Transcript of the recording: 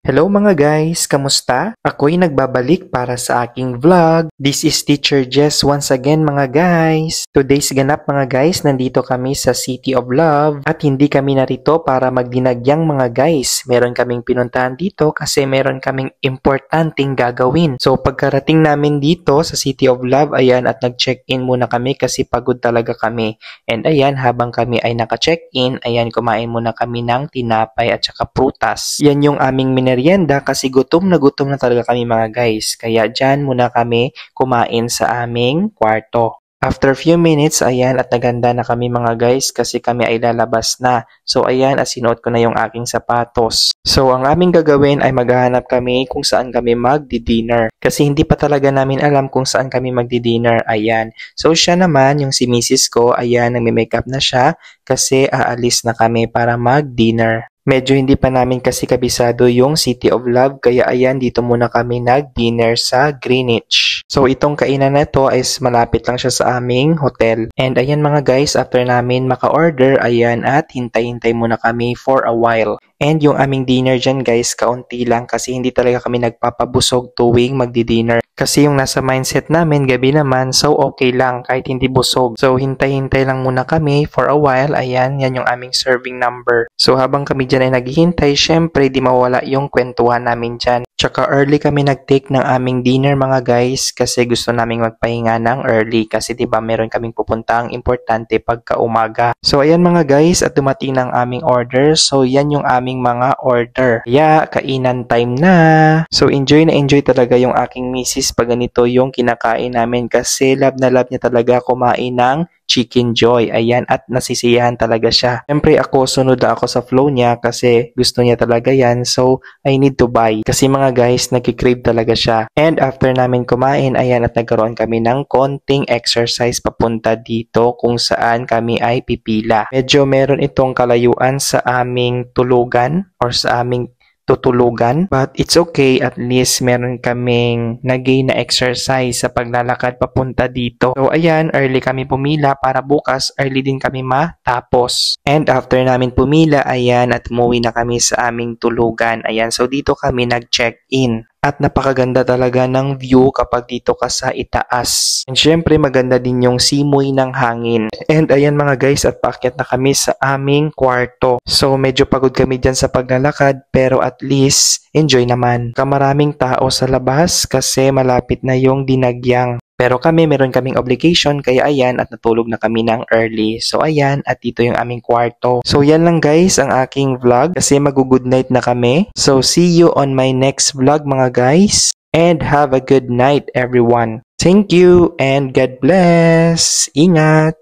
Hello mga guys, kamusta? Ako'y nagbabalik para sa aking vlog. This is Teacher Jess once again mga guys. Today's ganap mga guys, nandito kami sa City of Love at hindi kami narito para magdinagyang mga guys. Meron kaming pinuntahan dito kasi meron kaming importanteng gagawin. So pagkarating namin dito sa City of Love, ayan at nag-check-in muna kami kasi pagod talaga kami. And ayan, habang kami ay naka-check-in, ayan kumain muna kami ng tinapay at saka prutas. Yan yung aming merienda kasi gutom na talaga kami mga guys. Kaya dyan muna kami kumain sa aming kwarto. After few minutes, ayan at naganda na kami mga guys kasi kami ay lalabas na. So ayan at sinuot ko na yung aking sapatos. So ang aming gagawin ay maghahanap kami kung saan kami magdi-dinner. Kasi hindi pa talaga namin alam kung saan kami magdi-dinner. Ayan. So siya naman, yung si Mrs. ko, ayan nagme-makeup na siya kasi aalis na kami para mag-dinner. Medyo hindi pa namin kasi kabisado yung City of Love kaya ayan dito muna kami nag-dinner sa Greenwich. So itong kainan na to is malapit lang siya sa aming hotel. And ayan mga guys, after namin maka-order, ayan at hintay-hintay muna kami for a while. And yung aming dinner dyan guys, kaunti lang kasi hindi talaga kami nagpapabusog tuwing magdi-dinner. Kasi yung nasa mindset namin, gabi naman, so okay lang kahit hindi busog. So hintay-hintay lang muna kami for a while, ayan, yan yung aming serving number. So habang kami dyan ay naghihintay, syempre di mawala yung kwentuhan namin dyan. Tsaka early kami nag-take ng aming dinner mga guys kasi gusto naming magpahinga ng early kasi diba meron kaming pupuntang importante pagka umaga. So ayan mga guys at dumating ng aming order. So yan yung aming mga order. Kaya kainan time na. So enjoy na enjoy talaga yung aking misis pag ganito yung kinakain namin kasi love na love niya talaga kumain ng Chicken Joy. Ayan, at nasisiyahan talaga siya. Siyempre ako, sunod na ako sa flow niya kasi gusto niya talaga yan. So, I need to buy. Kasi mga guys, nagkikrave talaga siya. And after namin kumain, ayan, at nagkaroon kami ng konting exercise papunta dito kung saan kami ay pipila. Medyo meron itong kalayuan sa aming tulugan or sa aming tutulugan. But it's okay, at least meron kaming nag-gain na exercise sa paglalakad papunta dito. So ayan, early kami pumila para bukas early din kami matapos. And after namin pumila, ayan at umuwi na kami sa aming tulugan. Ayan, so dito kami nag-check-in. At napakaganda talaga ng view kapag dito ka sa itaas. And syempre maganda din yung simoy ng hangin. And ayan mga guys at paakyat na kami sa aming kwarto. So medyo pagod kami dyan sa paglalakad pero at least enjoy naman. Kamaraming tao sa labas kasi malapit na yung dinagyang. Pero kami, meron kaming obligation, kaya ayan, at natulog na kami ng early. So ayan, at dito yung aming kwarto. So yan lang guys, ang aking vlog, kasi mag-good night na kami. So see you on my next vlog mga guys. And have a good night everyone. Thank you and God bless. Ingat!